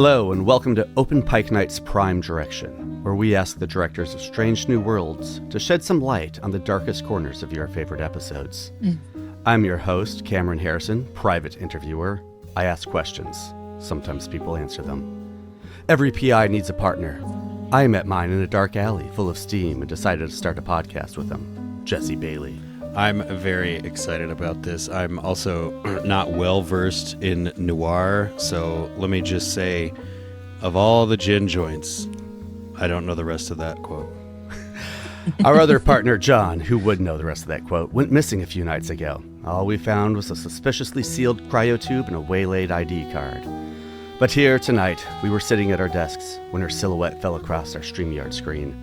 Hello, and welcome to Open Pike Night's Prime Direction, where we ask the directors of Strange New Worlds to shed some light on the darkest corners of your favorite episodes. I'm your host, Cameron Harrison, private interviewer. I ask questions. Sometimes people answer them. Every PI needs a partner. I met mine in a dark alley full of steam and decided to start a podcast with him, Jesse Bailey. I'm very excited about this. I'm also not well versed in Noir, so let me just say, of all the gin joints, I don't know the rest of that quote. Our other partner, John, who would know the rest of that quote, went missing a few nights ago. All we found was a suspiciously sealed cryotube and a waylaid ID card. But here, tonight, we were sitting at our desks when her silhouette fell across our StreamYard screen.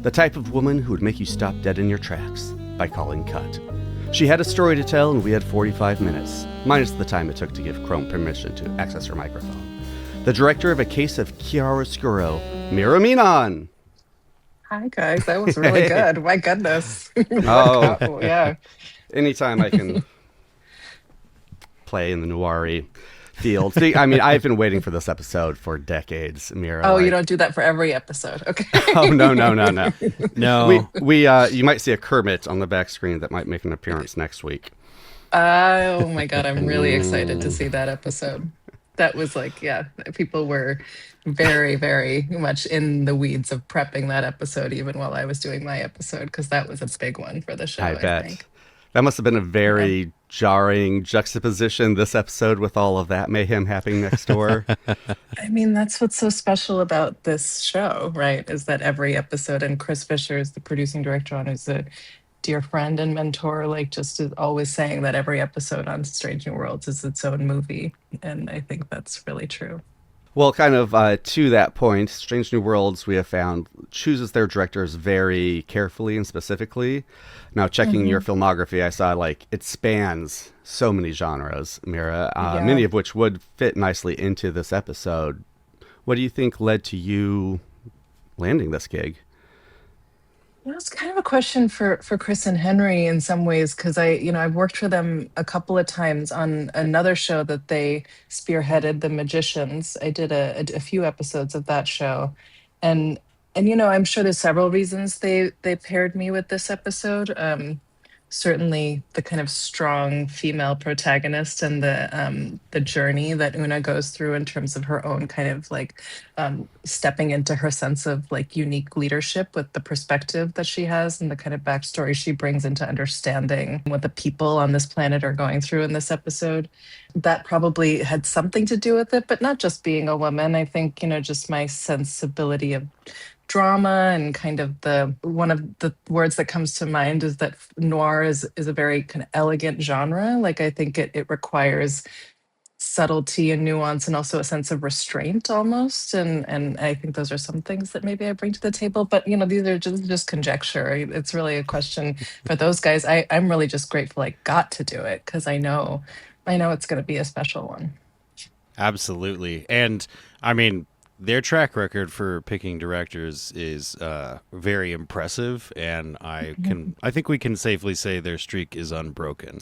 The type of woman who would make you stop dead in your tracks by calling cut. She had a story to tell, and we had 45 minutes, minus the time it took to give Chrome permission to access her microphone. The director of A Case of Chiaroscuro, Meera Menon. Hi, guys. That was really good. My goodness. Oh, yeah. Anytime I can play in the noir-y field. See, I mean, I've been waiting for this episode for decades, Meera. Oh, you don't do that for every episode. Okay. Oh, no. No. We you might see a Kermit on the back screen that might make an appearance next week. Oh, my God. I'm really excited to see that episode. That was people were very, very much in the weeds of prepping that episode, even while I was doing my episode, because that was a big one for the show, I bet. think. That must have been a very jarring juxtaposition, this episode, with all of that mayhem happening next door. I mean, that's what's so special about this show, right? Is that every episode, and Chris Fisher is the producing director on, who's a dear friend and mentor, just is always saying that every episode on Strange New Worlds is its own movie. And I think that's really true. Well, kind of to that point, Strange New Worlds, we have found, chooses their directors very carefully and specifically. Now, checking your filmography, I saw, it spans so many genres, Meera, many of which would fit nicely into this episode. What do you think led to you landing this gig? Well, it's kind of a question for Chris and Henry in some ways, because I've worked for them a couple of times on another show that they spearheaded, The Magicians. I did a few episodes of that show, and I'm sure there's several reasons they paired me with this episode. Certainly the kind of strong female protagonist and the journey that Una goes through in terms of her own kind of stepping into her sense of unique leadership with the perspective that she has and the kind of backstory she brings into understanding what the people on this planet are going through in this episode. That probably had something to do with it, but not just being a woman. I think, just my sensibility of drama and kind of one of the words that comes to mind is that noir is a very kind of elegant genre. I think it requires subtlety and nuance and also a sense of restraint almost. And I think those are some things that maybe I bring to the table. But, these are just conjecture. It's really a question for those guys. I'm really just grateful I got to do it because I know it's going to be a special one. Absolutely. And I mean, their track record for picking directors is very impressive, and I think we can safely say their streak is unbroken.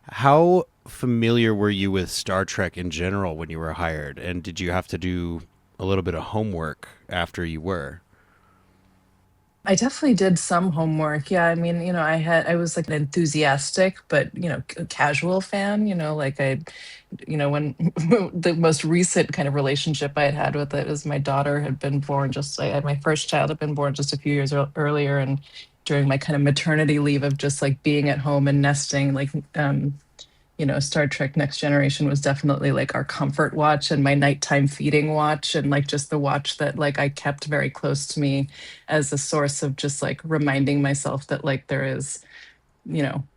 How familiar were you with Star Trek in general when you were hired, and did you have to do a little bit of homework after you were? I definitely did some homework. Yeah, I mean, I was an enthusiastic but casual fan. When the most recent kind of relationship I had with it was my daughter had been born my first child had been born just a few years earlier, and during my kind of maternity leave of just being at home and nesting, Star Trek Next Generation was definitely our comfort watch and my nighttime feeding watch, and just the watch that I kept very close to me as a source of just reminding myself that there is,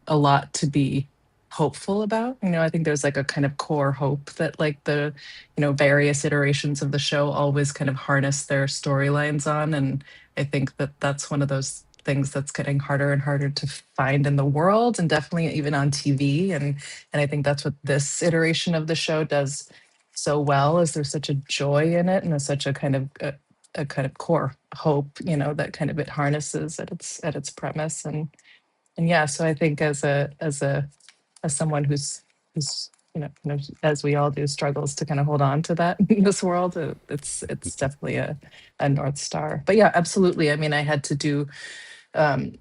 a lot to be hopeful about. I think there's a kind of core hope that the, various iterations of the show always kind of harness their storylines on. And I think that that's one of those things that's getting harder and harder to find in the world, and definitely even on TV. And I think that's what this iteration of the show does so well, is there's such a joy in it, and there's such a kind of core hope, that kind of it harnesses at its premise. And yeah, so I think as someone who's kind of, as we all do, struggles to kind of hold on to that in this world. It's definitely a North Star. But yeah, absolutely. I mean, I had to do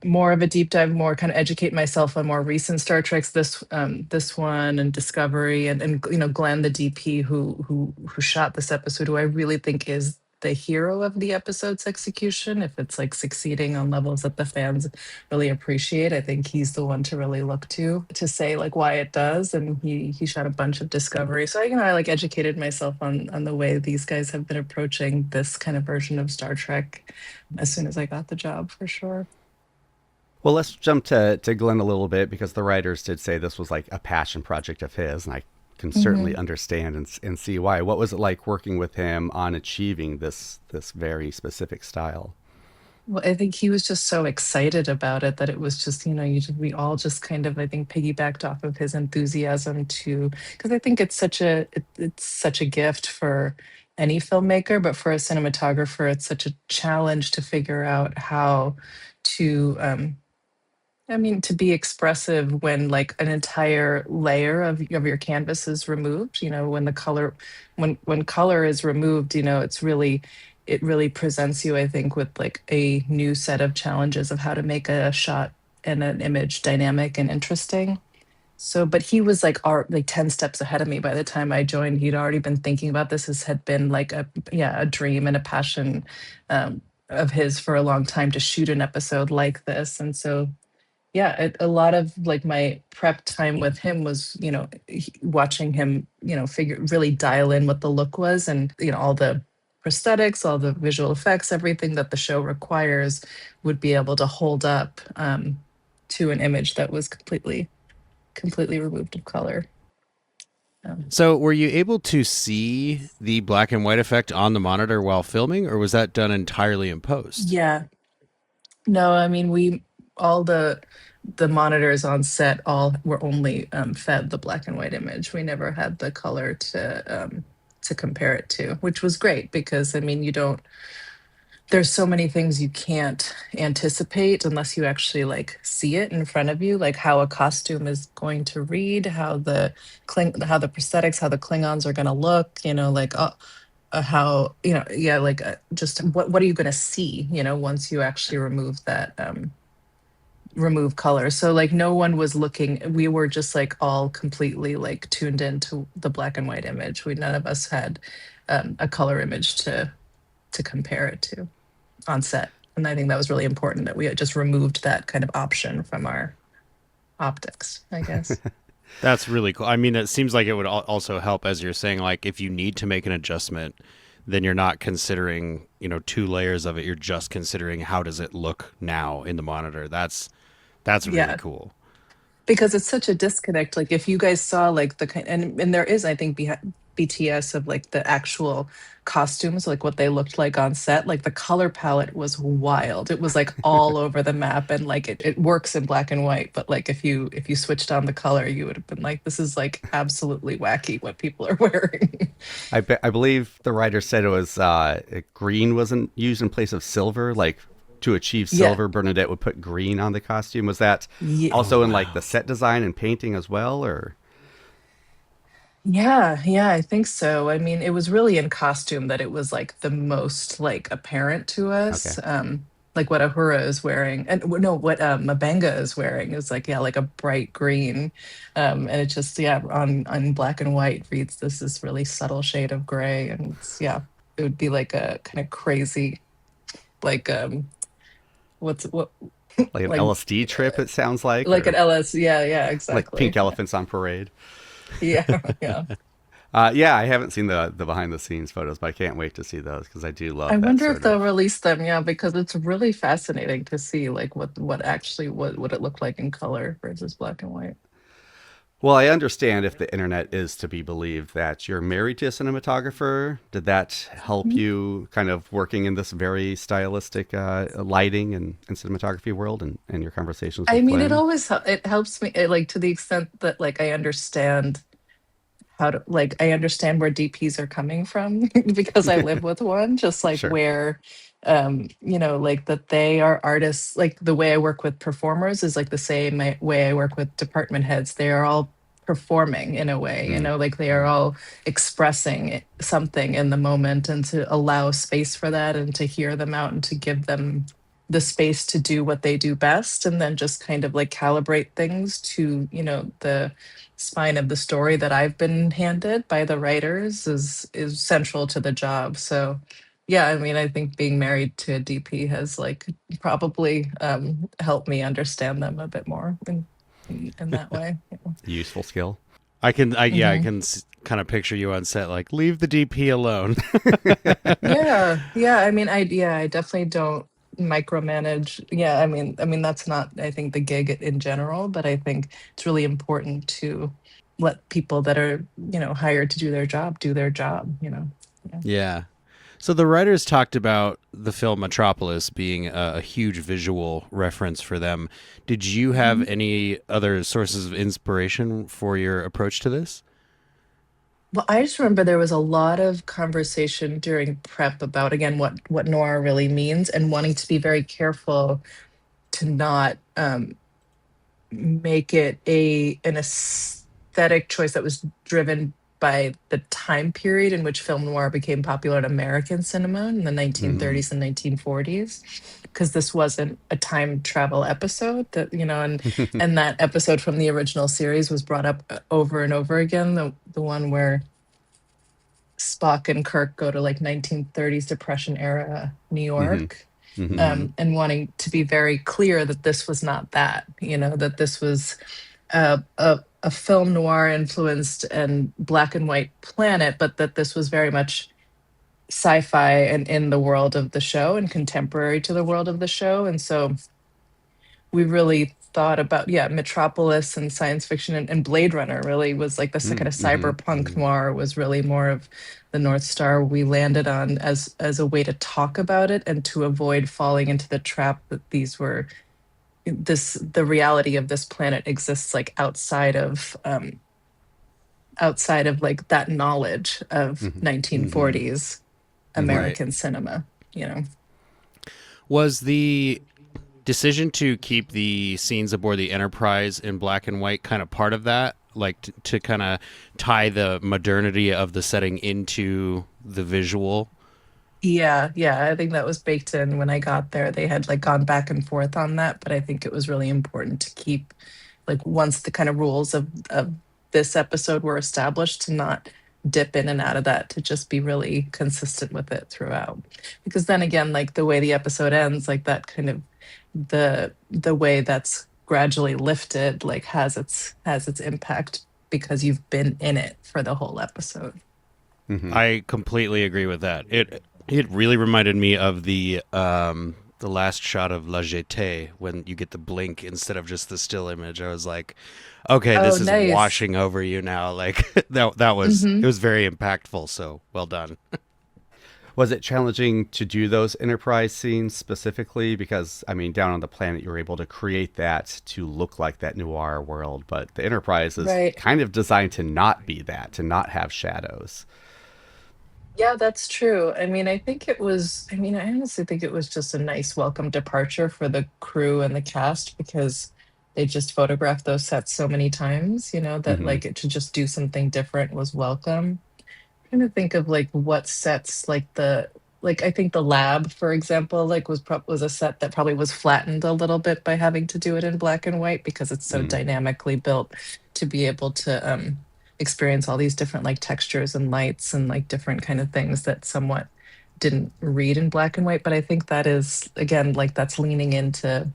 more of a deep dive, more kind of educate myself on more recent Star Treks. This one and Discovery, and Glenn, the DP who shot this episode, who I really think is the hero of the episode's execution. If it's like succeeding on levels that the fans really appreciate, I think he's the one to really look to say like why it does. And he shot a bunch of Discovery, so I like educated myself on the way these guys have been approaching this kind of version of Star Trek as soon as I got the job, for sure. Well, let's jump to Glenn a little bit, because the writers did say this was like a passion project of his, and I can certainly understand and see why. What was it like working with him on achieving this very specific style? Well, I think he was just so excited about it that it was just, we all just kind of, I think, piggybacked off of his enthusiasm to, because I think it's such a gift for any filmmaker, but for a cinematographer, it's such a challenge to figure out how to, to be expressive when like an entire layer of your canvas is removed. When the color, when color is removed, it really presents you, I think, with like a new set of challenges of how to make a shot and an image dynamic and interesting. So, but he was like 10 steps ahead of me by the time I joined. He'd already been thinking about this. This had been like a dream and a passion of his for a long time to shoot an episode like this. And so yeah, a lot of like my prep time with him was, watching him, really dial in what the look was, and, all the prosthetics, all the visual effects, everything that the show requires would be able to hold up to an image that was completely removed of color. So, were you able to see the black and white effect on the monitor while filming, or was that done entirely in post? Yeah, no, I mean, all the monitors on set all were only fed the black and white image. We never had the color to compare it to, which was great because I mean, there's so many things you can't anticipate unless you actually like see it in front of you, like how a costume is going to read, how the prosthetics, how the Klingons are going to look, like how yeah, like just what are you going to see, once you actually remove that remove color. So like no one was looking, we were just like all completely like tuned into the black and white image. None of us had a color image to compare it to on set. And I think that was really important that we had just removed that kind of option from our optics, I guess. That's really cool. I mean, it seems like it would also help, as you're saying, like if you need to make an adjustment, then you're not considering, two layers of it. You're just considering how does it look now in the monitor. That's really cool. Because it's such a disconnect. Like if you guys saw like the kind, and there is, I think, BTS of like the actual costumes, like what they looked like on set, like the color palette was wild. It was like all over the map, and like it works in black and white, but like if you switched on the color, you would have been like, this is like absolutely wacky what people are wearing. I believe the writer said it was green wasn't used in place of silver, like to achieve silver. Bernadette would put green on the costume. Was that also in like the set design and painting as well, or? Yeah, I think so. I mean, it was really in costume that it was like the most like apparent to us. Okay. Like what Ahura is wearing, and no, what Mabenga is wearing is like like a bright green, and it just on black and white reads this really subtle shade of gray, and it would be like a kind of crazy, like what Like an like LSD trip, it sounds like. like Or an LS, yeah, exactly. like pink elephants on parade. Yeah, yeah. Yeah, I haven't seen the behind the scenes photos, but I can't wait to see those because I do love I that wonder if sort they'll of. release them, yeah, because it's really fascinating to see like what actually what it looked like in color versus black and white. Well, I understand, if the internet is to be believed, that you're married to a cinematographer. Did that help you kind of working in this very stylistic lighting and cinematography world, and your conversations I with mean, Glenn? it helps me like to the extent that like I understand I understand where DPs are coming from because I live with one, just like Sure. where like that they are artists. Like the way I work with performers is like the same way I work with department heads. They are all performing in a way, Mm. like they are all expressing something in the moment, and to allow space for that and to hear them out and to give them the space to do what they do best, and then just kind of like calibrate things to, the spine of the story that I've been handed by the writers is central to the job. So yeah, I mean, I think being married to a DP has like probably helped me understand them a bit more in that way. Useful skill. I Hmm. can kind of picture you on set, like, leave the DP alone. Yeah, yeah. I mean, I definitely don't micromanage. Yeah, I mean that's not, I think, the gig in general, but I think it's really important to let people that are, hired to do their job. Yeah. Yeah. So the writers talked about the film Metropolis being a huge visual reference for them. Did you have Mhm. any other sources of inspiration for your approach to this? Well, I just remember there was a lot of conversation during prep about, again, what noir really means, and wanting to be very careful to not make it an aesthetic choice that was driven by the time period in which film noir became popular in American cinema in the Mm. 1930s and 1940s, because this wasn't a time travel episode that, and that episode from the original series was brought up over and over again, the one where Spock and Kirk go to like 1930s Depression era New Hmm. York, Hmm. and wanting to be very clear that this was not that, that this was a film noir influenced and black and white planet, but that this was very much sci-fi and in the world of the show and contemporary to the world of the show. And so we really thought about, yeah, Metropolis and science fiction, and Blade Runner really was like this kind of Hmm. cyberpunk noir was really more of the North Star we landed on as a way to talk about it and to avoid falling into the trap that the reality of this planet exists like outside of like that knowledge of Hmm. Hmm. 1940s Hmm. Right. American cinema. Was the decision to keep the scenes aboard the Enterprise in black and white kind of part of that? Like to kind of tie the modernity of the setting into the visual? Yeah, yeah, I think that was baked in when I got there. They had like gone back and forth on that, but I think it was really important to keep, like, once the kind of rules of this episode were established, to not dip in and out of that, to just be really consistent with it throughout. Because then again, like the way the episode ends, like that kind of the way that's gradually lifted like has its impact because you've been in it for the whole episode. Hmm. I completely agree with that. It really reminded me of the last shot of La Jetée when you get the blink instead of just the still image. I was like, okay, Oh, this is nice. washing over you now. Like that was it Hmm. was very impactful. So well done. Was it challenging to do those Enterprise scenes specifically? Because, I mean, down on the planet, you were able to create that to look like that noir world, but the Enterprise is Right. kind of designed to not be that, to not have shadows. Yeah, that's true. I honestly think it was just a nice welcome departure for the crew and the cast, because they just photographed those sets so many times, that Hmm. like to just do something different was welcome. Trying to think of like what sets, like I think the lab, for example, like was a set that probably was flattened a little bit by having to do it in black and white because it's so Hmm. dynamically built to be able to experience all these different like textures and lights and like different kind of things that somewhat didn't read in black and white. But I think that is, again, like that's leaning into,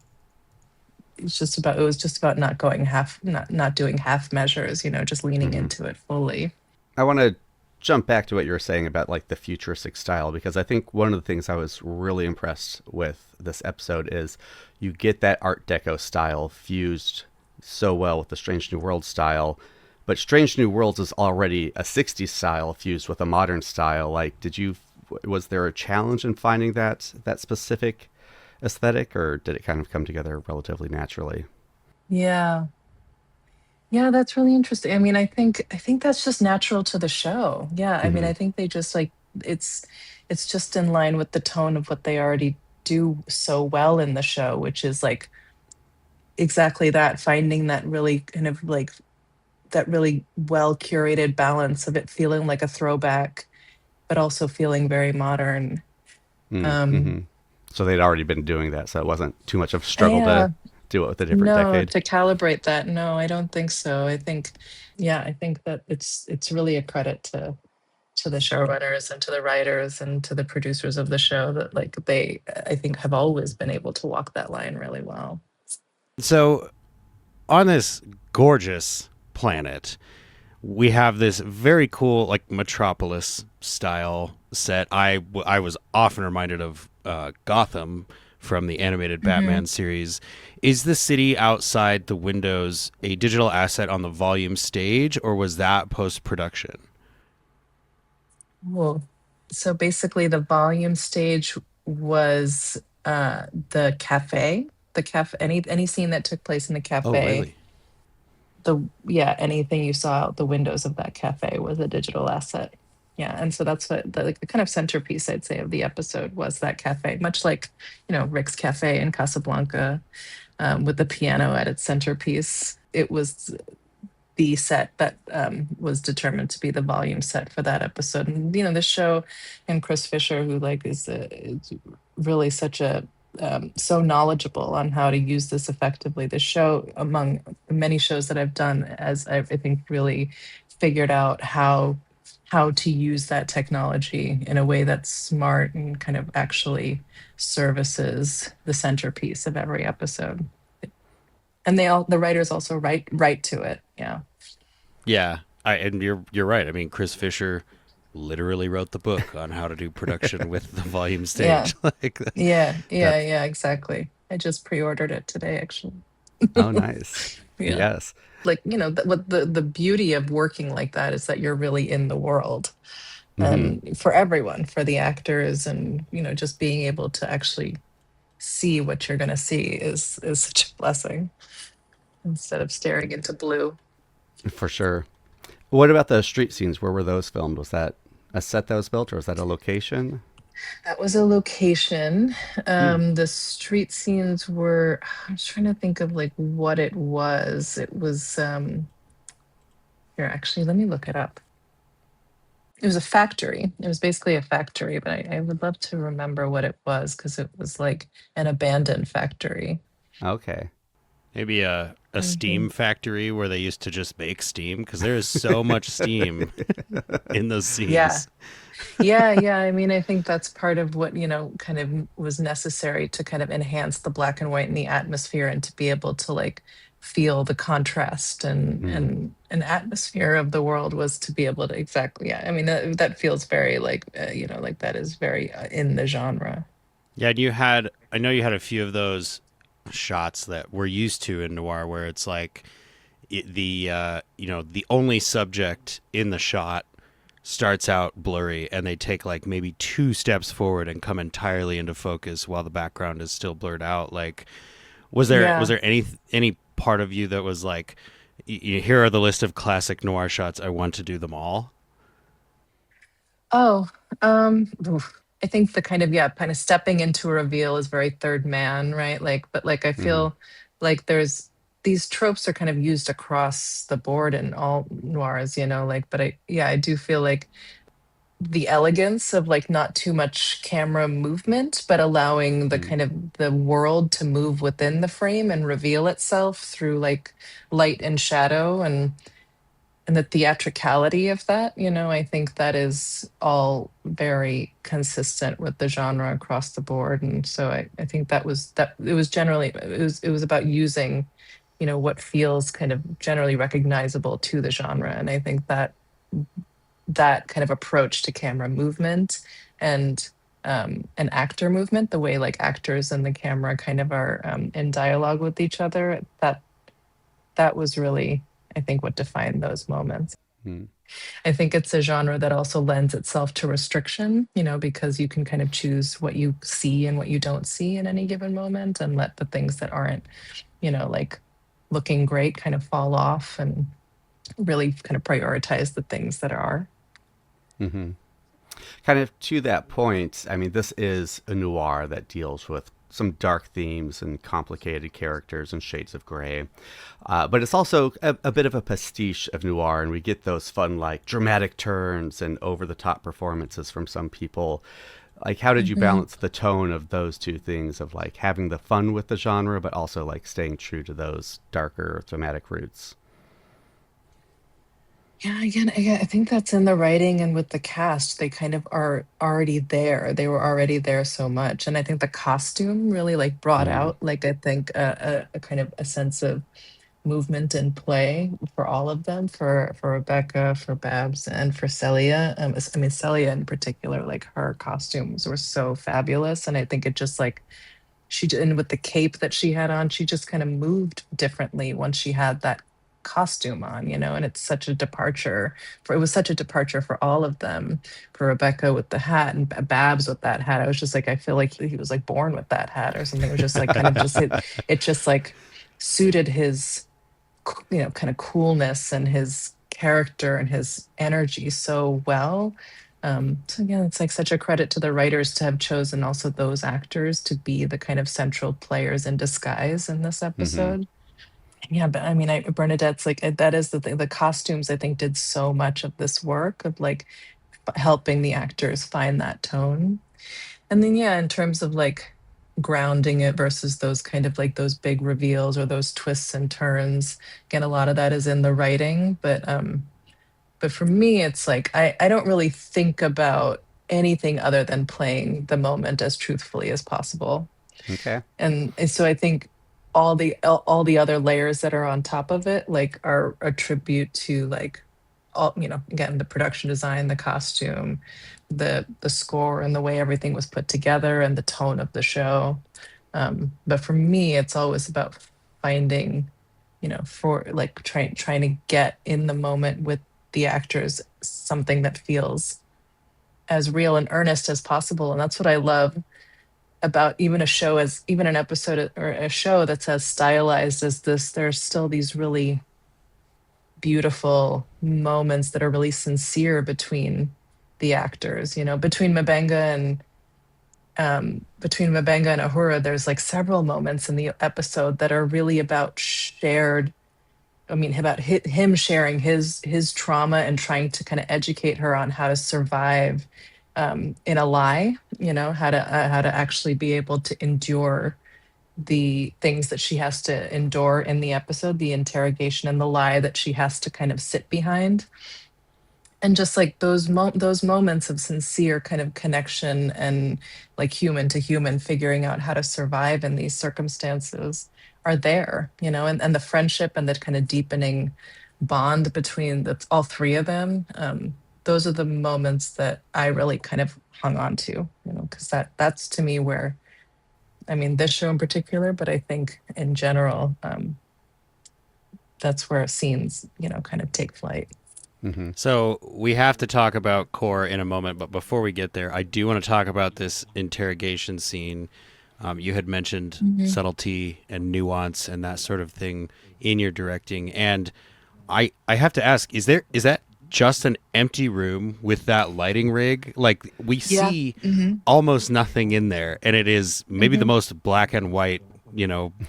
it was just about not going half, not doing half measures, just leaning Hmm. into it fully. I want to jump back to what you were saying about like the futuristic style, because I think one of the things I was really impressed with this episode is you get that Art Deco style fused so well with the Strange New World style, but Strange New Worlds is already a 60s style fused with a modern style. Like, was there a challenge in finding that specific aesthetic, or did it kind of come together relatively naturally? Yeah. Yeah, that's really interesting. I think that's just natural to the show. Yeah, Hmm. I think they just like it's it's just in line with the tone of what they already do so well in the show, which is like exactly that, finding that really kind of like that really well curated balance of it feeling like a throwback, but also feeling very modern. Um, Mm-hmm. So they'd already been doing that, so it wasn't too much of a struggle yeah, to do it with a different no, decade. to calibrate that, no, I don't think so. I think, yeah, I think that it's really a credit to the showrunners and to the writers and to the producers of the show that like they, I think, have always been able to walk that line really well. So on this gorgeous planet, we have this very cool like metropolis style set. I was often reminded of Gotham from the animated Hmm. Batman series. Is the city outside the windows a digital asset on the volume stage, or was that post production? Well, so basically, the volume stage was the cafe, the cafe. Any scene that took place in the Oh, cafe, really? the yeah, anything you saw out the windows of that cafe was a digital asset. Yeah, and so that's what the, like, the kind of centerpiece, I'd say, of the episode was that cafe, much like Rick's Cafe in Casablanca, with the piano at its centerpiece. It was the set that was determined to be the volume set for that episode. And this show, and Chris Fisher, who like is really such a so knowledgeable on how to use this effectively. The show, among the many shows that I've done, as I think really figured out how to use that technology in a way that's smart and kind of actually services the centerpiece of every episode. And the writers also write to it. Yeah. Yeah, and you're right. I mean, Chris Fisher literally wrote the book on how to do production with the volume Yeah. stage. Like Yeah, yeah, that's yeah, exactly. I just pre-ordered it today, actually. Oh, nice. Yeah. Yes. Like, what the beauty of working like that is that you're really in the world. Mm-hmm. And for everyone, for the actors, and just being able to actually see what you're going to see is such a blessing instead of staring into blue. For sure. What about the street scenes? Where were those filmed? Was that a set that was built, or was that a location? That was a location. Hmm. The street scenes were, I'm just trying to think of like what it was. It was here, actually, let me look it up. It was a factory. It was basically a factory, but I would love to remember what it was because it was like an abandoned factory. Okay. maybe a Mhm. steam factory where they used to just make steam because there is so much steam in those Yeah. scenes. Yeah, yeah. I mean, I think that's part of what, kind of was necessary to kind of enhance the black and white and the atmosphere and to be able to like feel the contrast and Hmm. atmosphere of the world was to be able to exactly. Yeah. I mean, that feels very like like that is very in the genre. Yeah, and I know you had a few of those shots that we're used to in noir where it's like the only subject in the shot starts out blurry and they take like maybe two steps forward and come entirely into focus while the background is still blurred out. Like was Yeah. there any part of you that was like here are the list of classic noir shots, I want to do them all? Oh, oof. I think the kind of, yeah, kind of stepping into a reveal is very third man, right? Like, but like I Hmm. feel like there's these tropes are kind of used across the board in all noirs, like, but I do feel like the elegance of like not too much camera movement, but allowing the Hmm. kind of the world to move within the frame and reveal itself through like light and shadow and the theatricality of that, I think that is all very consistent with the genre across the board. And so I think that it was generally it was about using, what feels kind of generally recognizable to the genre. And I think that kind of approach to camera movement and actor movement, the way like actors and the camera kind of are in dialogue with each other, that was really, I think, what defined those moments. Hmm. I think it's a genre that also lends itself to restriction, because you can kind of choose what you see and what you don't see in any given moment and let the things that aren't, like looking great kind of fall off and really kind of prioritize the things that are. Hmm. Kind of to that point, I mean, this is a noir that deals with some dark themes and complicated characters and shades of gray. But it's also a bit of a pastiche of noir, and we get those fun, like, dramatic turns and over-the-top performances from some people. Like, how did you balance the tone of those two things, of, like, having the fun with the genre, but also, like, staying true to those darker thematic roots? Yeah, again, I think that's in the writing and with the cast. They kind of are already there. They were already there so much, and I think the costume really like brought Mm-hmm. out like I think a kind of a sense of movement and play for all of them, for Rebecca, for Babs, and for Celia. I mean Celia in particular, like her costumes were so fabulous, and I think it just like and with the cape that she had on, she just kind of moved differently once she had that costume on, and it's such a departure it was such a departure for all of them. For Rebecca with the hat and Babs with that hat, I was just like, I feel like he was like born with that hat or something. It was just like kind of just it just like suited his kind of coolness and his character and his energy so well. So again, it's like such a credit to the writers to have chosen also those actors to be the kind of central players in disguise in this Mm-hmm. episode. Yeah, but I mean, Bernadette's like that is the thing. The costumes I think did so much of this work of like helping the actors find that tone. And then yeah, in terms of like grounding it versus those kind of like those big reveals or those twists and turns, again, a lot of that is in the writing. But for me, it's like I don't really think about anything other than playing the moment as truthfully as possible. Okay. And so I think all the other layers that are on top of it like are a tribute to like all, again, the production design, the costume, the score, and the way everything was put together, and the tone of the show. But for me, it's always about finding, for like trying to get in the moment with the actors something that feels as real and earnest as possible. And that's what I love about even a show, as even an episode or a show that's as stylized as this. There's still these really beautiful moments that are really sincere between the actors, between Mabenga and Ahura. There's like several moments in the episode that are really about about him sharing his trauma and trying to kind of educate her on how to survive in a lie, how to actually be able to endure the things that she has to endure in the episode, the interrogation and the lie that she has to kind of sit behind. And just like those moments of sincere kind of connection and like human to human figuring out how to survive in these circumstances are there, and the friendship and the kind of deepening bond between all three of them. Those are the moments that I really kind of hung on to, because that's to me where, I mean, this show in particular, but I think in general, that's where scenes, kind of take flight. Mm-hmm. So we have to talk about Core in a moment, but before we get there, I do want to talk about this interrogation scene. You had mentioned subtlety and nuance and that sort of thing in your directing, and I have to ask: is that just an empty room with that lighting rig? Like we Yeah. see almost nothing in there, and it is maybe the most black and white,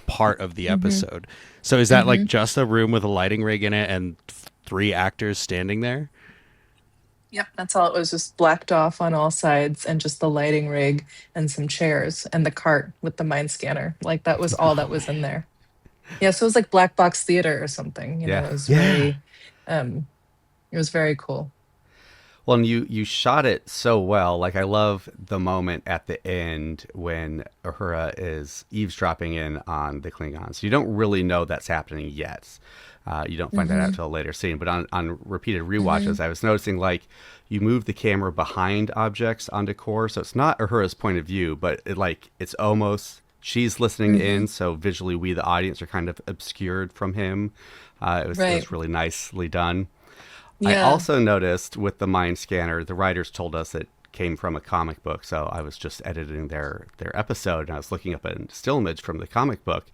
part of the episode. So is that like just a room with a lighting rig in it and three actors standing there? Yep, that's all. It was just blacked off on all sides and just the lighting rig and some chairs and the cart with the mind scanner. Like that was all that was in there. Yeah, so it was like black box theater or something. Yeah. It was Yeah. very, it was very cool. Well, and you shot it so well. Like, I love the moment at the end when Uhura is eavesdropping in on the Klingons. You don't really know that's happening yet. You don't find that out till a later scene. But on repeated rewatches, I was noticing, like, you move the camera behind objects onto Core, so it's not Uhura's point of view, but it's almost she's listening in, so visually we, the audience, are kind of obscured from him. It was Right. really nicely done. I Yeah. also noticed with the mind scanner, the writers told us it came from a comic book. So I was just editing their episode, and I was looking up a still image from the comic book,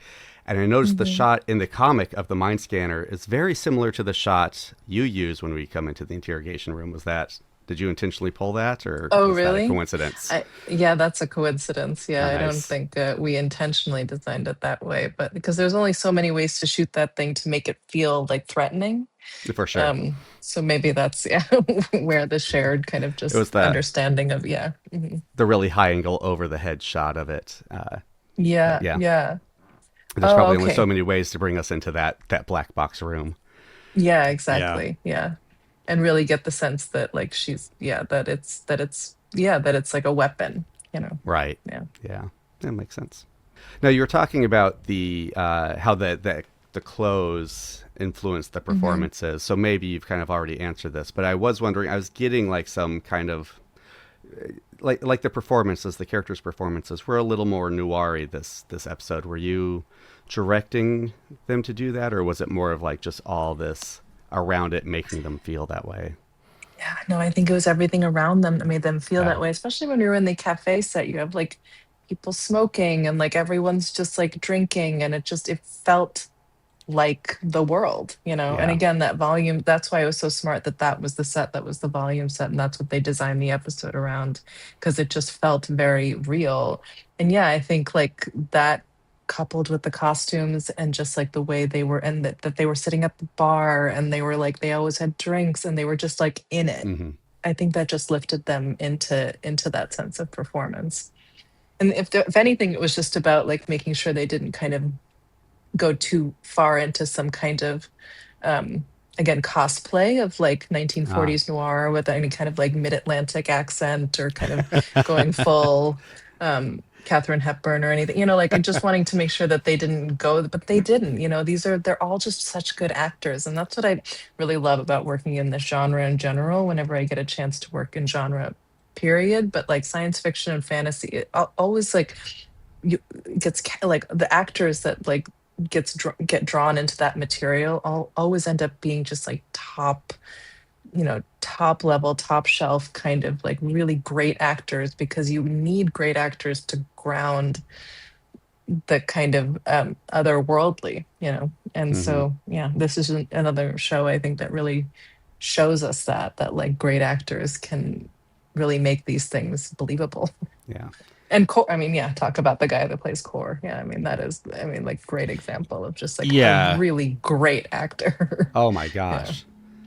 and I noticed the shot in the comic of the mind scanner is very similar to the shot you use when we come into the interrogation room. Was that Did you intentionally pull that, or Oh, was that a really? coincidence? Yeah, that's a coincidence. Oh, Yeah, I don't nice. think we intentionally designed it that way, but because there's only so many ways to shoot that thing to make it feel like threatening. For sure. So maybe that's, yeah, where the shared kind of It was just the understanding of, yeah. the really high angle over the head shot of it. But Yeah, yeah, yeah. there's Oh, probably only so okay. many ways to bring us into that black box room. Yeah, Yeah. exactly. Yeah. And really get the sense that like yeah, that it's like a weapon, you know. Right. Yeah. Yeah, that makes sense. Now you were talking about the how the clothes influence the Hmm. performances. So maybe you've kind of already answered this, but I was wondering. I was getting like some kind of like the performances, the characters' performances were a little more noiry this episode. Were you directing them to do that, or was it more of like just all this around it making them feel that way? Yeah, no, I think it was everything around them that made them feel that Oh, way, especially when we were in the cafe set. You have like people smoking and like everyone's just like drinking and it felt like the world, you know. And yeah. again, that volume, that's why it was so smart that that was the set, that was the volume set, and that's what they designed the episode around, because it just felt very real. And yeah, I think like that coupled with the costumes and just like the way they were, and that they were sitting at the bar and they were like they always had drinks and they were just like in it. Hmm. I think that just lifted them into that sense of performance. And if anything, it was just about like making sure they didn't kind of go too far into some kind of um again cosplay of like Ah. 1940s noir with any kind of like mid-Atlantic accent, or kind of going full Catherine Hepburn or anything, you know, like, and just wanting to make sure that they didn't go, but they didn't, you know. They're all just such good actors, and that's what I really love about working in this genre in general, whenever I get a chance to work in genre period, but like science fiction and fantasy, always like you like the actors that like get drawn into that material always end up being just like top, you know, top level, top shelf kind of like really great actors, because you need great actors to ground the kind of otherworldly, you know. And Hmm. so yeah, this is another show I think that really shows us that like great actors can really make these things believable. Yeah. And I mean, yeah, talk about the guy that plays Core. Yeah, I mean, that is, I mean, like, great example of just like a Yeah. really great actor. Oh my Yeah, gosh.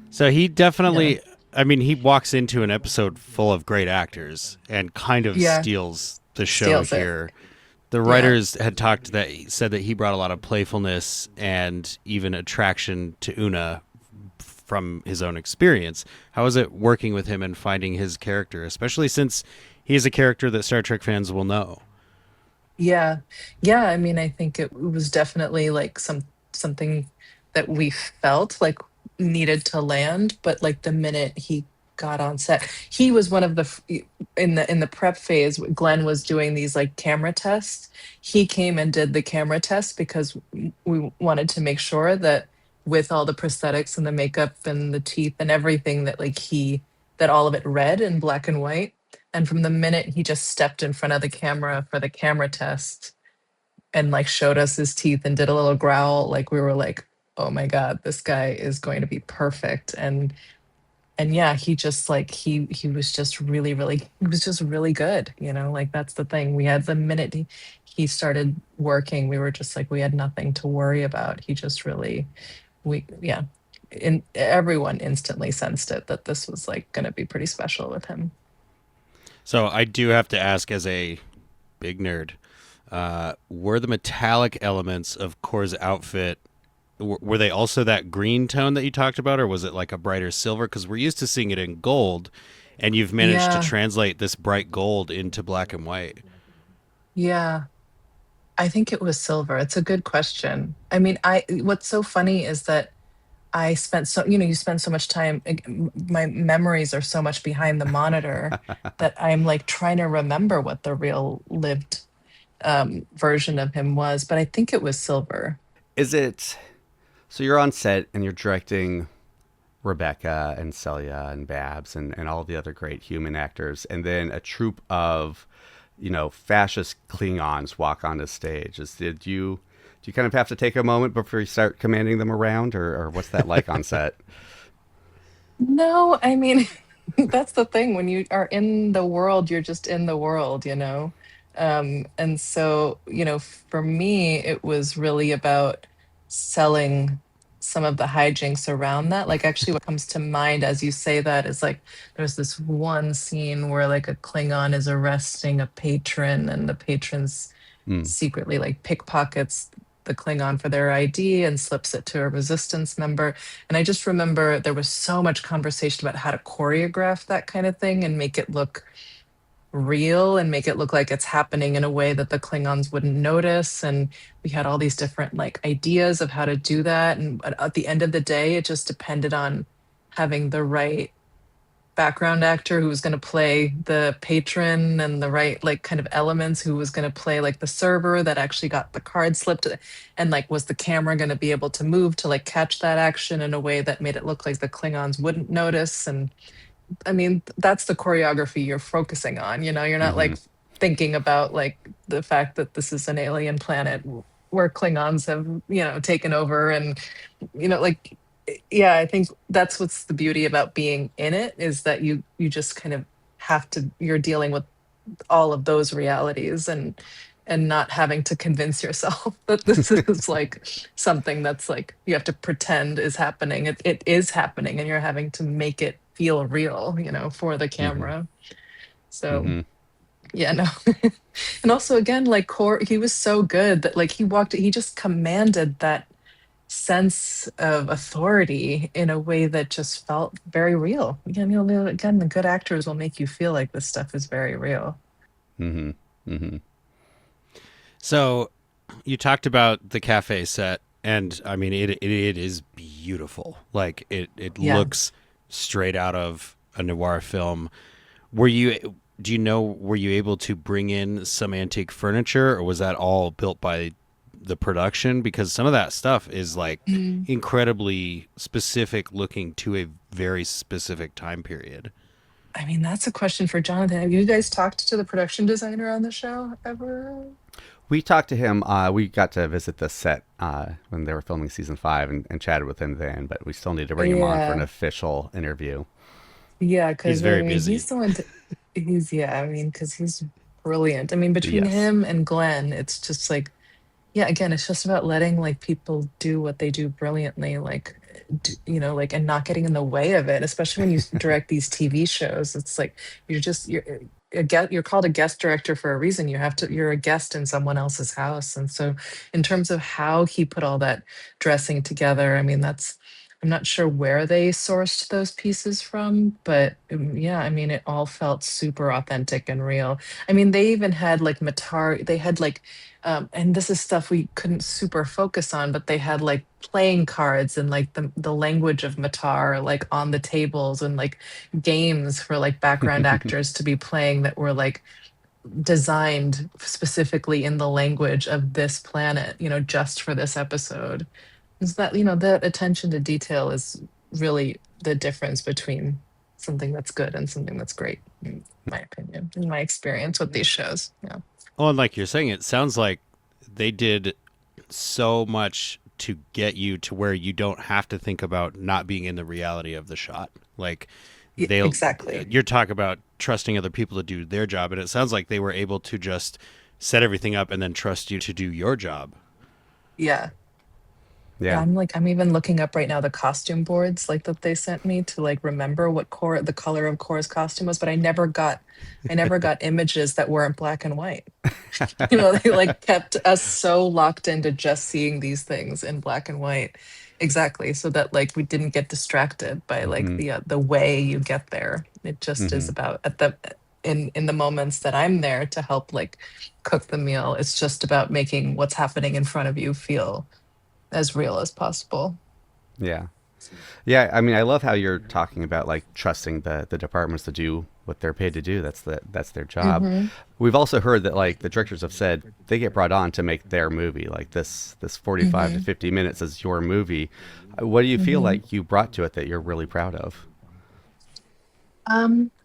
So he yeah, definitely, I mean, he walks into an episode full of great actors and kind of yeah. steals the show Steals it. here. The Yeah, writers had talked that said that he brought a lot of playfulness and even attraction to Una from his own experience. How is it working with him and finding his character, especially since he is a character that Star Trek fans will know? yeah, yeah. I mean, I think it was definitely like something that we felt like needed to land, but like the minute he got on set, he was one of the in the prep phase. Glenn was doing these like camera tests. He came and did the camera test because we wanted to make sure that with all the prosthetics and the makeup and the teeth and everything, that like that all of it read in black and white. And from the minute he just stepped in front of the camera for the camera test and like showed us his teeth and did a little growl, like we were like, oh my God, this guy is going to be perfect. And yeah, he just like he was just he was just really good, you know. Like that's the thing. We had the minute he started working, we were just like we had nothing to worry about. He just really we yeah. Everyone instantly sensed it that this was like going to be pretty special with him. So I do have to ask, as a big nerd, were the metallic elements of Core's outfit, were they also that green tone that you talked about, or was it like a brighter silver? Because we're used to seeing it in gold, and you've managed to Yeah. translate this bright gold into black and white. Yeah. I think it was silver. It's a good question. I mean, I what's so funny is that I spent so, you know, you spend so much time, my memories are so much behind the monitor that I'm like trying to remember what the real lived version of him was, but I think it was silver. Is it so you're on set and you're directing Rebecca and Celia and Babs and all the other great human actors, and then a troupe of, fascist Klingons walk onto stage. Do you kind of have to take a moment before you start commanding them around, or what's that like on set? No, I mean, That's the thing. When you are in the world, you're just in the world, you know? And so, for me, it was really about selling some of the hijinks around that. Like, actually, what comes to mind as you say that is like, there's this one scene where like a Klingon is arresting a patron, and the patron's Mm. secretly like pickpockets the Klingon for their ID and slips it to a resistance member. And I just remember there was so much conversation about how to choreograph that kind of thing and make it look real and make it look like it's happening in a way that the Klingons wouldn't notice. And we had all these different like ideas of how to do that. And at the end of the day, it just depended on having the right background actor who was going to play the patron and the right like kind of elements, who was going to play like the server that actually got the card slipped, and like was the camera going to be able to move to like catch that action in a way that made it look like the Klingons wouldn't notice. And I mean, that's the choreography you're focusing on, you're not Hmm. like thinking about like the fact that this is an alien planet where Klingons have, taken over. And like, yeah, I think that's what's the beauty about being in it, is that you just kind of have to, you're dealing with all of those realities, and not having to convince yourself that this is like something that's like you have to pretend is happening. It is happening, and you're having to make it feel real, for the Hmm. camera. So Hmm. yeah, no. And also again, like Core, he was so good that like he just commanded that sense of authority in a way that just felt very real. Again, again, the good actors will make you feel like this stuff is very real. Hmm. Hmm. So you talked about the cafe set, and I mean it is beautiful. Like it Yeah. looks straight out of a noir film. Were you do you know were you able to bring in some antique furniture, or was that all built by the production? Because some of that stuff is like Mm. incredibly specific, looking to a very specific time period. I mean, that's a question for Jonathan. Have you guys talked to the production designer on the show ever? We talked to him. We got to visit the set when they were filming season 5 and chatted with him then, but we still need to bring him on for an Yeah. official interview. Yeah, He's because I very mean, busy. he's the one yeah, I mean, because he's brilliant. I mean, between Yes. him and Glenn, it's just like, yeah, again, it's just about letting like people do what they do brilliantly, like, like, and not getting in the way of it, especially when you direct these TV shows. It's like, you're you're called a guest director for a reason. You're a guest in someone else's house. And so, in terms of how he put all that dressing together, I mean, I'm not sure where they sourced those pieces from, but yeah, I mean, it all felt super authentic and real. I mean, they even had like they had like, and this is stuff we couldn't super focus on, but they had like playing cards and like the language of Matar like on the tables, and like games for like background actors to be playing that were like designed specifically in the language of this planet, just for this episode. Is that, that attention to detail is really the difference between something that's good and something that's great, in my opinion, in my experience with these shows. Yeah. Oh, and like you're saying, it sounds like they did so much to get you to where you don't have to think about not being in the reality of the shot. Like they'll Exactly. you're talking about trusting other people to do their job, and it sounds like they were able to just set everything up and then trust you to do your job. Yeah. Yeah, Yeah. I'm even looking up right now the costume boards like that they sent me to like remember what the color of Core's costume was, but I never got images that weren't black and white. They like kept us so locked into just seeing these things in black and white. Exactly, so that like we didn't get distracted by like Hmm. the way you get there. It just is Hmm. about in the moments that I'm there to help like cook the meal. It's just about making what's happening in front of you feel as real as possible. Yeah. Yeah, I mean, I love how you're talking about like trusting the departments to do what they're paid to do. That's their job. Hmm. We've also heard that like the directors have said they get brought on to make their movie. Like this 45 to Hmm. 50 minutes is your movie. What do you feel Hmm. like you brought to it that you're really proud of?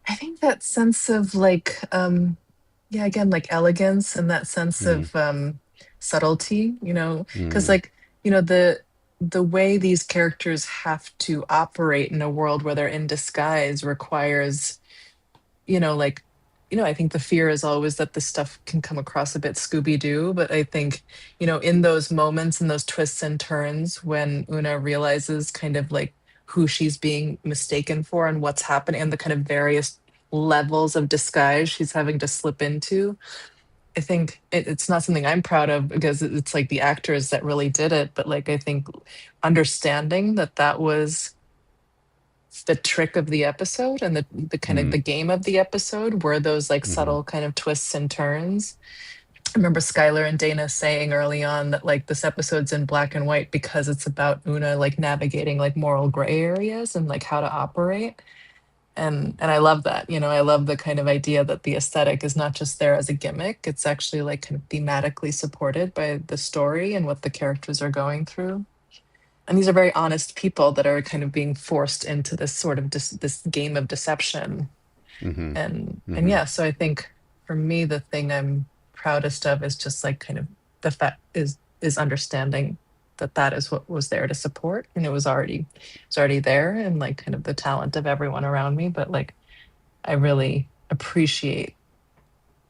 I think that sense of like, yeah, again, like elegance and that sense Mm. of subtlety, because Mm. like, you know, the the way these characters have to operate in a world where they're in disguise requires, like, I think the fear is always that this stuff can come across a bit Scooby-Doo, but I think, in those moments and those twists and turns when Una realizes kind of like who she's being mistaken for and what's happening and the kind of various levels of disguise she's having to slip into, I think it's not something I'm proud of because it's like the actors that really did it, but like I think understanding that that was the trick of the episode and the kind of Mm, the game of the episode were those like hmm subtle kind of twists and turns. I remember Skylar and Dana saying early on that like this episode's in black and white because it's about Una like navigating like moral gray areas and like how to operate. And I love that. I love the kind of idea that the aesthetic is not just there as a gimmick. It's actually like kind of thematically supported by the story and what the characters are going through. And these are very honest people that are kind of being forced into this sort of this game of deception. hmm And hmm yeah, so I think for me the thing I'm proudest of is just like kind of the fact is understanding that that is what was there to support, and it was already there, and like kind of the talent of everyone around me, but like I really appreciate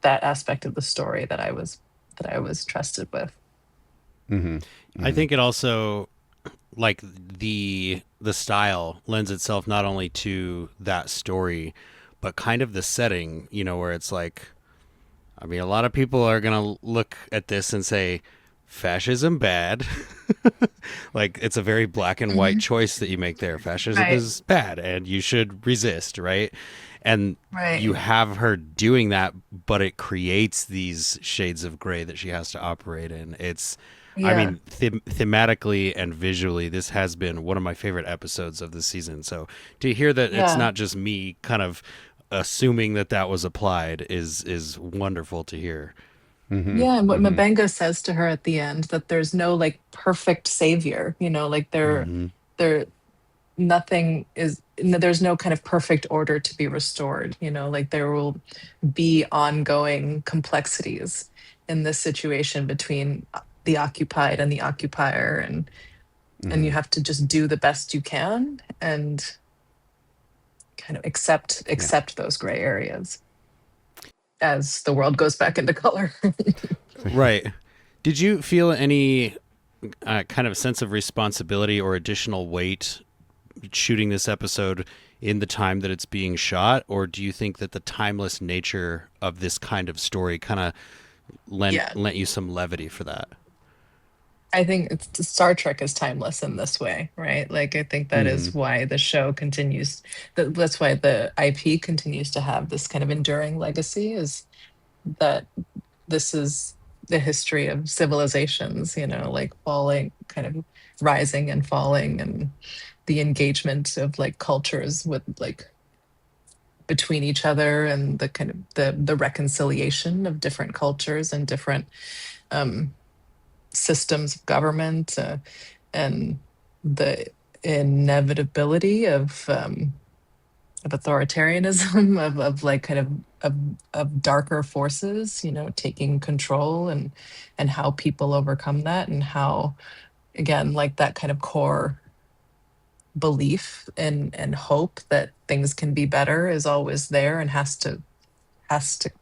that aspect of the story that I was trusted with. hmm I hmm think it also, like, the style lends itself not only to that story, but kind of the setting, where it's like, I mean, a lot of people are going to look at this and say fascism bad. Like, it's a very black and white Hmm. choice that you make there. Fascism Right, is bad and you should resist, right? And you right. have her doing that, but it creates these shades of gray that she has to operate in. I Yeah, mean, thematically and visually, this has been one of my favorite episodes of the season. So to hear that it's yeah. not just me kind of assuming that that was applied is wonderful to hear. hmm Yeah, and what hmm Mabenga says to her at the end, that there's no like perfect savior, like hmm there nothing is there's no kind of perfect order to be restored, like there will be ongoing complexities in this situation between the occupied and the occupier, and you hmm have to just do the best you can and kind of accept Yeah. accept those gray areas as the world goes back into color. Right. Did you feel any kind of sense of responsibility or additional weight shooting this episode in the time that it's being shot, or do you think that the timeless nature of this kind of story kind of Yeah, lent you some levity for that? I think Star Trek is timeless in this way, right? Like I think that hmm is why the show continues. That's why the IP continues to have this kind of enduring legacy. Is that this is the history of civilizations, like falling, kind of rising and falling, and the engagement of like cultures with like between each other, and the kind of the reconciliation of different cultures and different um, systems of government, and the inevitability of authoritarianism, of like kind of darker forces, taking control, and how people overcome that, and how, again, like that kind of core belief and hope that things can be better is always there and has to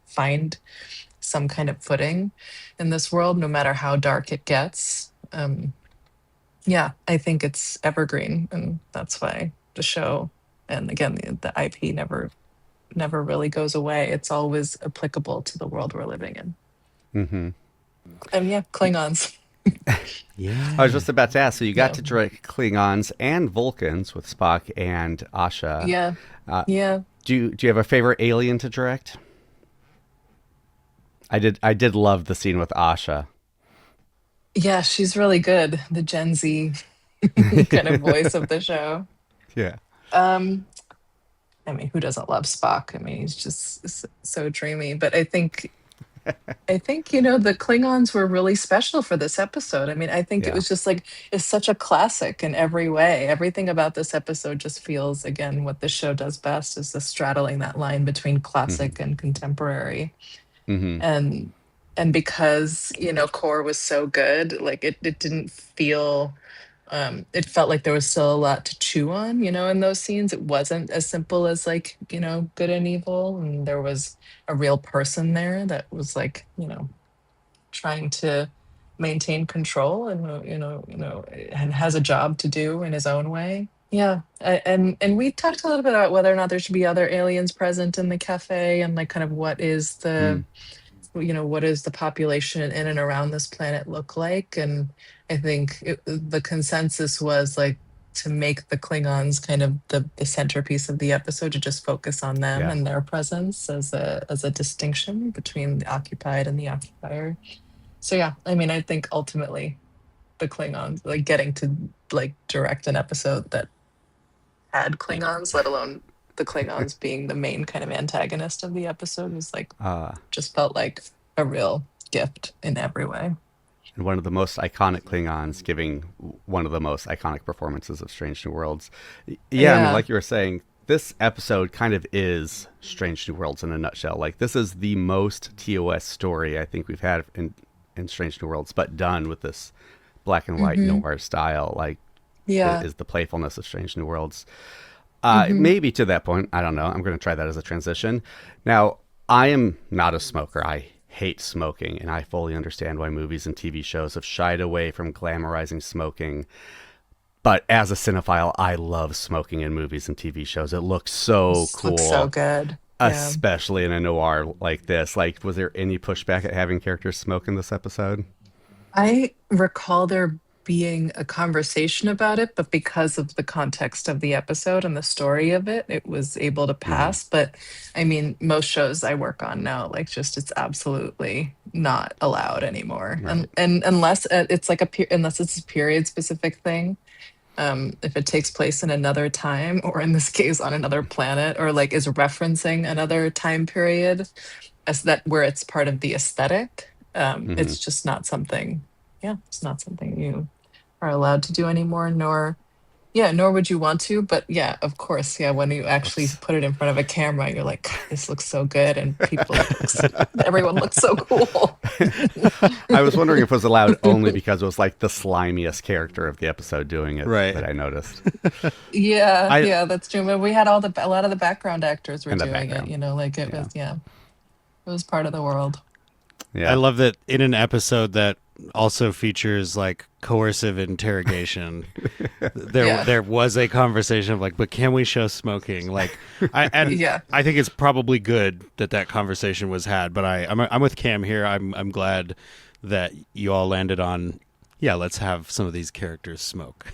find some kind of footing in this world, no matter how dark it gets. Yeah, I think it's evergreen, and that's why the show, and again the IP never really goes away. It's always applicable to the world we're living in. hmm And yeah, Klingons. I was Yeah. just about to ask. So you got Yeah, to direct Klingons and Vulcans with Spock and Asha. yeah, Uh, yeah, do you have a favorite alien to direct? I did love the scene with Asha. yeah. She's really good. The Gen Z kind of voice of the show. Yeah. Um, I mean, who doesn't love Spock? I mean, he's just so dreamy. But I think, the Klingons were really special for this episode. I mean, I think it Yeah. was just like, it's such a classic in every way. Everything about this episode just feels, again, what this show does best is the straddling that line between hmm classic and contemporary. hmm And because, Core was so good, like it didn't feel It felt like there was still a lot to chew on, in those scenes. It wasn't as simple as like, good and evil. And there was a real person there that was like, trying to maintain control and, and has a job to do in his own way. Yeah. And we talked a little bit about whether or not there should be other aliens present in the cafe and like kind of Mm. what is the population in and around this planet look like? And I think the consensus was like to make the Klingons kind of the centerpiece of the episode, to just focus on them Yeah. and their presence as a distinction between the occupied and the occupier. So yeah, I mean, I think ultimately the Klingons, like getting to like direct an episode that had Klingons, let alone the Klingons being the main kind of antagonist of the episode, was like just felt like a real gift in every way. And one of the most iconic Klingons giving one of the most iconic performances of Strange New Worlds. Yeah, I mean, like you were saying, this episode kind of is Strange New Worlds in a nutshell. Like, this is the most TOS story I think we've had in Strange New Worlds, but done with this black and white noir style. Like, is the playfulness of Strange New Worlds. Maybe to that point, I don't know. I'm going to try that as a transition. Now, I am not a smoker. I hate smoking, and I fully understand why movies and TV shows have shied away from glamorizing smoking. But as a cinephile, I love smoking in movies and TV shows. It looks so cool. Looks so good. Especially in a noir like this. Like, was there any pushback at having characters smoke in this episode? I recall there being a conversation about it, but because of the context of the episode and the story of it, it was able to pass. But I mean, most shows I work on now, like, just it's absolutely not allowed anymore. Right. And unless it's like unless it's a period specific thing, if it takes place in another time, or in this case on another planet, or like is referencing another time period, as that where it's part of the aesthetic, it's just not something. Yeah, it's not something you are allowed to do anymore, nor would you want to. But yeah, of course, yeah, when you actually put it in front of a camera, you're like, God, this looks so good, and everyone looks so cool. I was wondering if it was allowed only because it was like the slimiest character of the episode doing it, Right. that I noticed. Yeah, that's true. But we had a lot of the background actors were And the doing background. it, like it was, it was part of the world. Yeah. I love that in an episode that also features like coercive interrogation, there was a conversation of like, but can we show smoking? Like, I think it's probably good that conversation was had. But I'm with Cam here. I'm glad that you all landed on, let's have some of these characters smoke.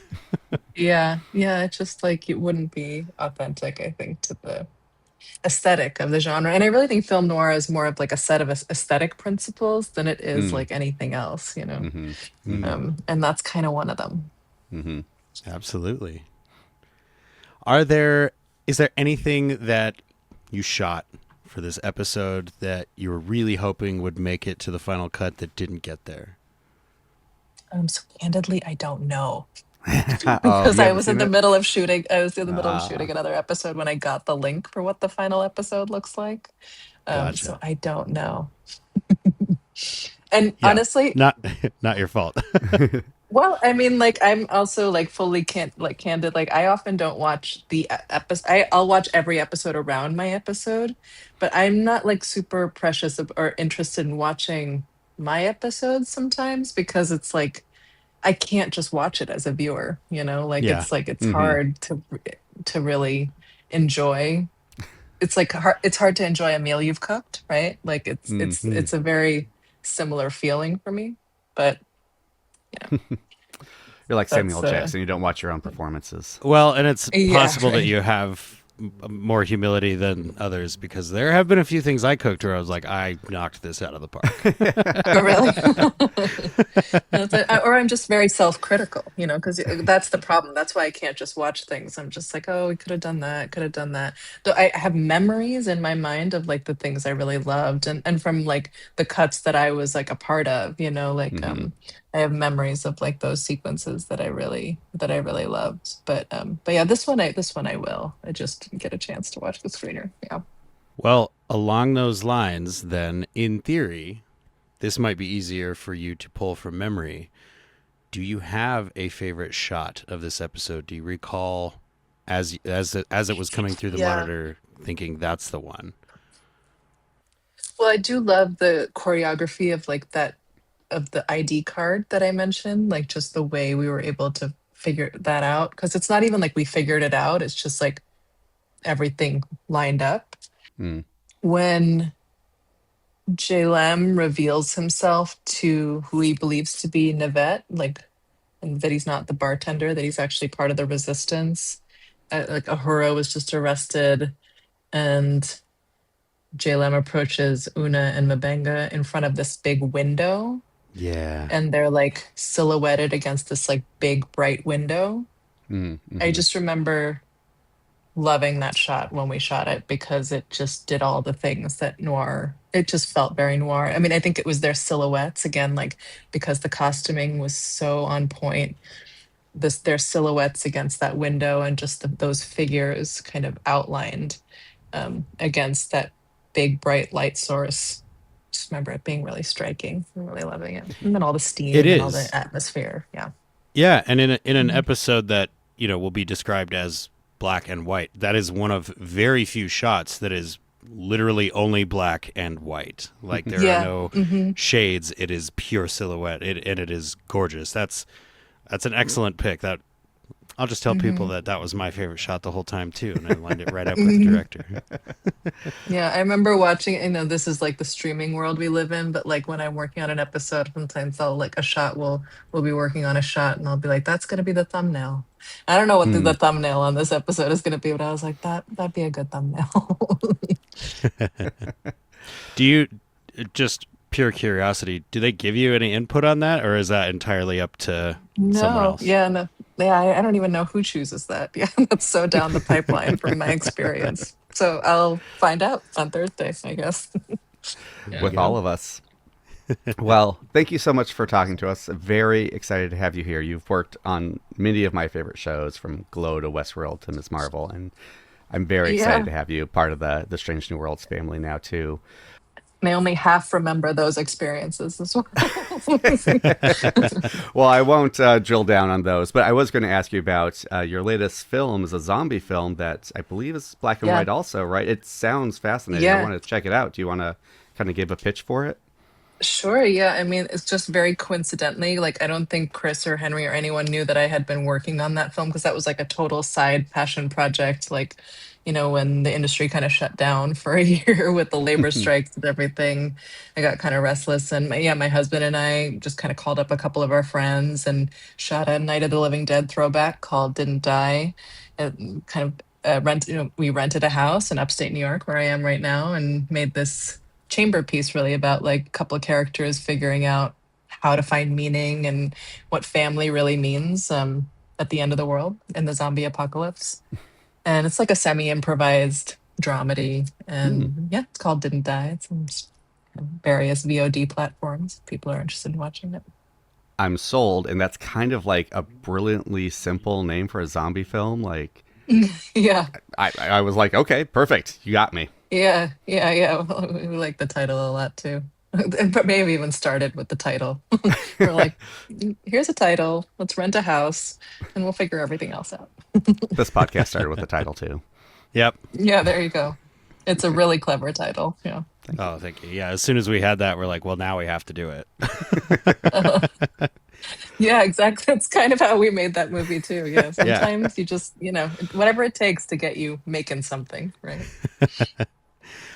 Yeah, it's just like it wouldn't be authentic, I think, to the aesthetic of the genre. And I really think film noir is more of like a set of aesthetic principles than it is like anything else, and that's kind of one of them. Absolutely. Is there anything that you shot for this episode that you were really hoping would make it to the final cut that didn't get there? So candidly, I don't know. Because I was in the middle of shooting. I was in the middle of shooting another episode when I got the link for what the final episode looks like. Gotcha. So I don't know. And honestly, not your fault. well, I mean, like, I'm also like fully candid. Like, I often don't watch the episode. I'll watch every episode around my episode, but I'm not like super precious or interested in watching my episodes sometimes, because it's like I can't just watch it as a viewer, like it's like it's hard to really enjoy. It's like it's hard to enjoy a meal you've cooked, right? Like it's a very similar feeling for me. But yeah. You're like Samuel Jackson. You don't watch your own performances. Well, and it's possible that you have more humility than others, because there have been a few things I cooked where I was like, I knocked this out of the park. Oh, really? Or I'm just very self-critical, because that's the problem. That's why I can't just watch things. I'm just like, oh, we could have done that, could have done that. So I have memories in my mind of like the things I really loved, and from like the cuts that I was like a part of, I have memories of like those sequences that I really loved. But yeah, this one I will. I just didn't get a chance to watch the screener. Yeah. Well, along those lines, then, in theory, this might be easier for you to pull from memory. Do you have a favorite shot of this episode? Do you recall as it was coming through the Yeah. monitor thinking that's the one? Well, I do love the choreography of like that of the ID card that I mentioned, like just the way we were able to figure that out. Because it's not even like we figured it out, it's just like everything lined up. Mm. When Jalem reveals himself to who he believes to be Navette, like, and that he's not the bartender, that he's actually part of the resistance. Like Ahura was just arrested, and Jalem approaches Una and Mabenga in front of this big window, Yeah. and they're like silhouetted against this like big bright window. I Mm-hmm. just remember loving that shot when we shot it because it just did all the things that Noir, it just felt very Noir. I mean, I think it was their silhouettes again, like because the costuming was so on point. This their silhouettes against that window and just those figures kind of outlined against that big bright light source. Just remember it being really striking. I'm really loving it. And then all the It steam and all the is. atmosphere. Yeah. Yeah, and in an Mhm. episode that, will be described as black and white, that is one of very few shots that is literally only black and white. Like there are Yeah. no Hmm. shades. It is pure silhouette. And it is gorgeous. That's an excellent pick. That I'll just tell people Hmm. that was my favorite shot the whole time too, and I lined it right up with the Hmm. director. Yeah, I remember watching, this is like the streaming world we live in, but like when I'm working on an episode, sometimes I'll like a shot we'll be working on a shot and I'll be like, that's gonna be the thumbnail. I don't know what the Mm. thumbnail on this episode is gonna be, but I was like, that'd be a good thumbnail. Do you just pure curiosity? Do they give you any input on that, or is that entirely up to someone No, else? yeah, no. Yeah, I don't even know who chooses that. Yeah, that's so down the pipeline from my experience. So I'll find out on Thursday, I guess. There you With go. all of us. Well, thank you so much for talking to us. Very excited to have you here. You've worked on many of my favorite shows, from Glow to Westworld to Ms. Marvel, and I'm very excited Yeah. to have you part of the Strange New Worlds family now too. And I only half remember those experiences as well. Well, I won't drill down on those, but I was going to ask you about your latest film is a zombie film that I believe is black and Yeah. white also, right? It sounds fascinating. I Yeah. want to check it out. Do you want to kind of give a pitch for it? Sure. Yeah. I mean, it's just very coincidentally, like, I don't think Chris or Henry or anyone knew that I had been working on that film because that was like a total side passion project. Like, when the industry kind of shut down for a year with the labor strikes and everything, I got kind of restless. And my husband and I just kind of called up a couple of our friends and shot a Night of the Living Dead throwback called Didn't Die. And kind of we rented a house in upstate New York where I am right now and made this chamber piece really about like a couple of characters figuring out how to find meaning and what family really means at the end of the world in the zombie apocalypse. And it's like a semi-improvised dramedy. Hmm. And yeah, it's called Didn't Die. It's on various VOD platforms. If people are interested in watching it. I'm sold, and that's kind of like a brilliantly simple name for a zombie film. Like, Yeah, I was like, okay, perfect. You got me. yeah. We like the title a lot too. But maybe even started with the title. We're like, here's a title. Let's rent a house, and we'll figure everything else out. This podcast started with the title too. Yep. Yeah, there you go. It's a really clever title. Yeah. Thank you. Oh, thank you. Yeah, as soon as we had that, we're like, well, now we have to do it. Yeah, exactly. That's kind of how we made that movie too. Yeah. Yeah. Sometimes you just, whatever it takes to get you making something, right?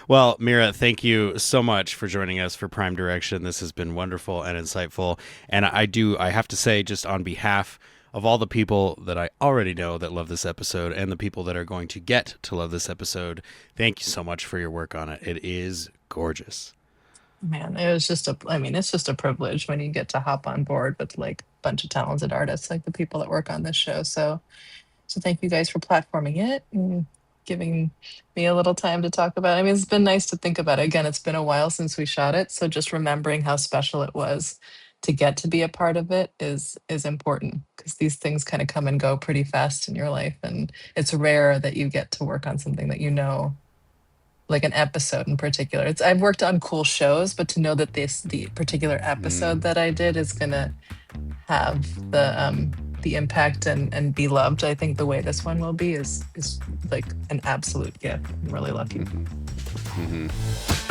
Well, Meera, thank you so much for joining us for Prime Direction. This has been wonderful and insightful. And I have to say, just on behalf of all the people that I already know that love this episode and the people that are going to get to love this episode, thank you so much for your work on it. It is gorgeous. Man, it was just it's just a privilege when you get to hop on board with like a bunch of talented artists like the people that work on this show. So thank you guys for platforming it and giving me a little time to talk about it. I mean, it's been nice to think about it. Again, it's been a while since we shot it, so just remembering how special it was to get to be a part of it is important because these things kind of come and go pretty fast in your life, and it's rare that you get to work on something that like an episode in particular. I've worked on cool shows, but to know that the particular episode that I did is gonna have the impact and be loved, I think the way this one will be is like an absolute gift. I'm really lucky. Mm-hmm.